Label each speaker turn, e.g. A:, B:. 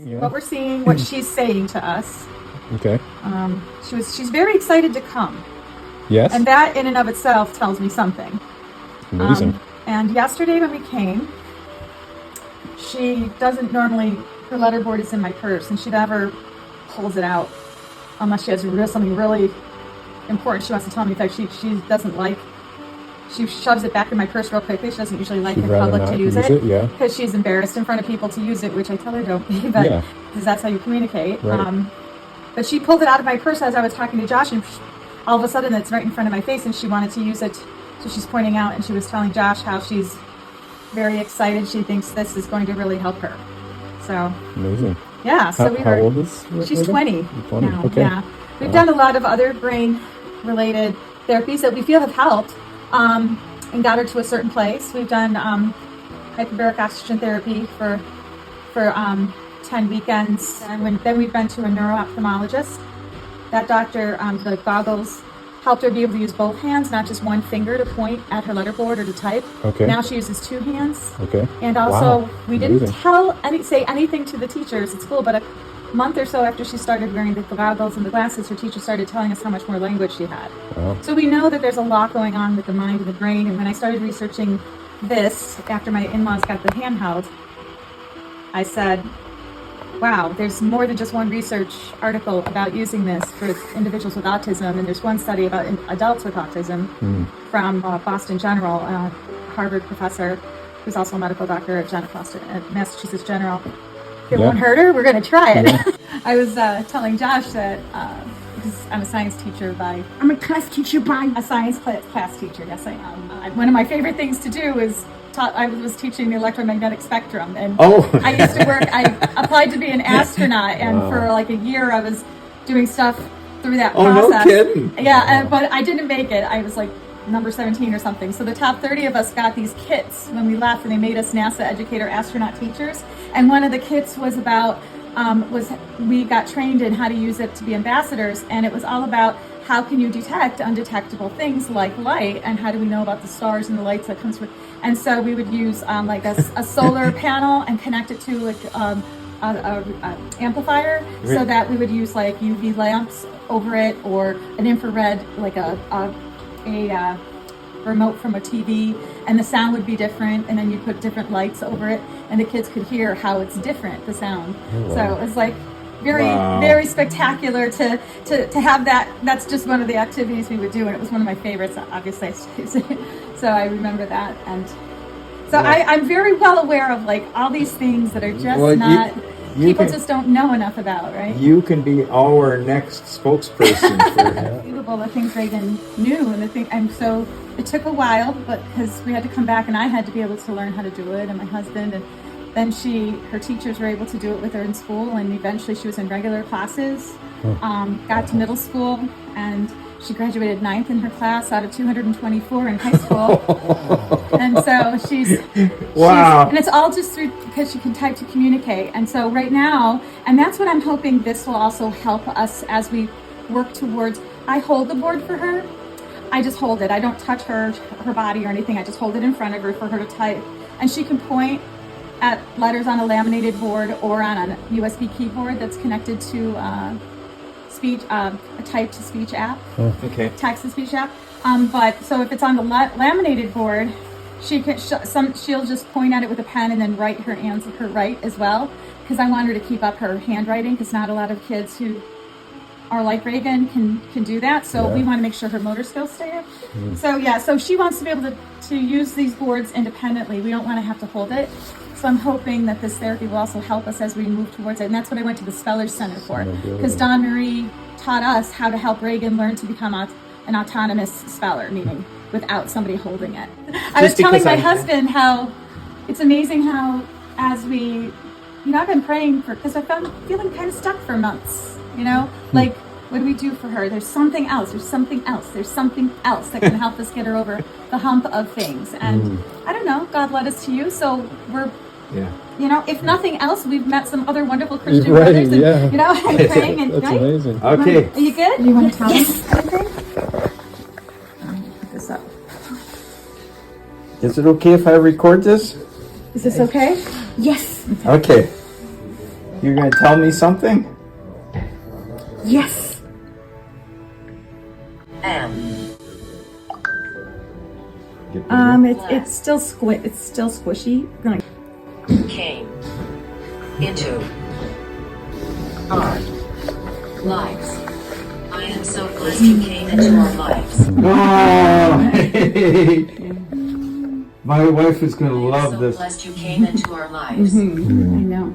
A: Yeah.
B: What we're seeing, what she's saying to us.
A: Okay.
B: She's very excited to come.
A: Yes.
B: And that in and of itself tells me something.
A: Amazing.
B: And yesterday when we came, she doesn't normally, her letterboard is in my purse, and she never pulls it out unless she has something really important she wants to tell me. In fact, she doesn't like, she shoves it back in my purse real quickly. She doesn't usually like in public to use it.
A: Yeah.
B: Because she's embarrassed in front of people to use it, which I tell her don't be, but
A: Yeah.
B: because that's how you communicate.
A: Right.
B: But she pulled it out of my purse as I was talking to Josh, and all of a sudden it's right in front of my face, and she wanted to use it. So she's pointing out, and she was telling Josh how she's very excited. She thinks this is going to really help her. So
A: Amazing.
B: yeah. So
A: how old is
B: she's 20 now.
A: Okay.
B: Yeah. We've done a lot of other brain-related therapies that we feel have helped and got her to a certain place. We've done hyperbaric oxygen therapy for 10 weekends, and then we've been to a neuro-ophthalmologist. That doctor, the goggles helped her be able to use both hands, not just one finger to point at her letterboard or to type.
A: Okay.
B: Now she uses two hands.
A: Okay.
B: And also,
A: Wow.
B: we didn't
A: Amazing.
B: say anything to the teachers at school, but a month or so after she started wearing the goggles and the glasses, her teacher started telling us how much more language she had.
A: Wow.
B: So we know that there's a lot going on with the mind and the brain. And when I started researching this, after my in-laws got the handheld, I said, wow, there's more than just one research article about using this for individuals with autism, and there's one study about adults with autism from Boston General, a Harvard professor who's also a medical doctor at Massachusetts General. It won't hurt her, we're going to try it. Yeah. I was telling Josh that, because I'm a science teacher I'm a class teacher by a science class teacher, yes I am. One of my favorite things to do is I was teaching the electromagnetic spectrum, and I used to work, I applied to be an astronaut, and for like a year I was doing stuff through that process.
C: Oh, no kidding.
B: Yeah, but I didn't make it. I was like number 17 or something. So the top 30 of us got these kits when we left, and they made us NASA educator astronaut teachers. And one of the kits was about, we got trained in how to use it to be ambassadors, and it was all about how can you detect undetectable things like light, and how do we know about the stars and the lights that comes with. And so we would use like a solar panel and connect it to like a amplifier, so that we would use like UV lamps over it, or an infrared, like a remote from a TV, and the sound would be different, and then you put different lights over it, and the kids could hear how it's different, the sound. So it was like very spectacular to have that. That's just one of the activities we would do, and it was one of my favorites, obviously. So I remember that, and so I'm very well aware of like all these things that are just people just don't know enough about, right?
C: You can be our next spokesperson for
B: Beautiful, the things Reagan knew, and so it took a while, but because we had to come back, and I had to be able to learn how to do it, and my husband, and then her teachers were able to do it with her in school, and eventually she was in regular classes, got to middle school, and she graduated 9th in her class out of 224 in high school. And so she's and it's all just through, because she can type to communicate. And so right now, and that's what I'm hoping this will also help us as we work towards. I hold the board for her. I just hold it. I don't touch her body or anything. I just hold it in front of her for her to type. And she can point at letters on a laminated board or on a USB keyboard that's connected to a type-to-speech app, text-to-speech app. But so if it's on the laminated board, she can she'll just point at it with a pen and then write her answer, her right as well, because I want her to keep up her handwriting, because not a lot of kids who are like Reagan can do that. So we want to make sure her motor skills stay up. So she wants to be able to use these boards independently. We don't want to have to hold it. So I'm hoping that this therapy will also help us as we move towards it. And that's what I went to the Spellers Center for, because Dawn Marie taught us how to help Reagan learn to become an autonomous speller, meaning without somebody holding it. I was telling my husband how it's amazing how, as we, I've been praying because I've been feeling kind of stuck for months, like, what do we do for her? There's something else that can help us get her over the hump of things. And I don't know, God led us to you, so we're, if nothing else, we've met some other wonderful Christian brothers, and, and praying, and
A: that's amazing.
C: Okay.
B: Are you good? You want to tell us anything? Put this up.
C: Is it okay if I record this?
B: Is this okay?
D: Yes.
C: Okay. You're gonna tell me something?
B: Yes. It's still squishy.
D: Came into our lives. I am so blessed you came into our lives.
C: Oh, hey. My wife is gonna
D: I am
C: love
D: so
C: this.
D: blessed you came into our lives.
B: I know.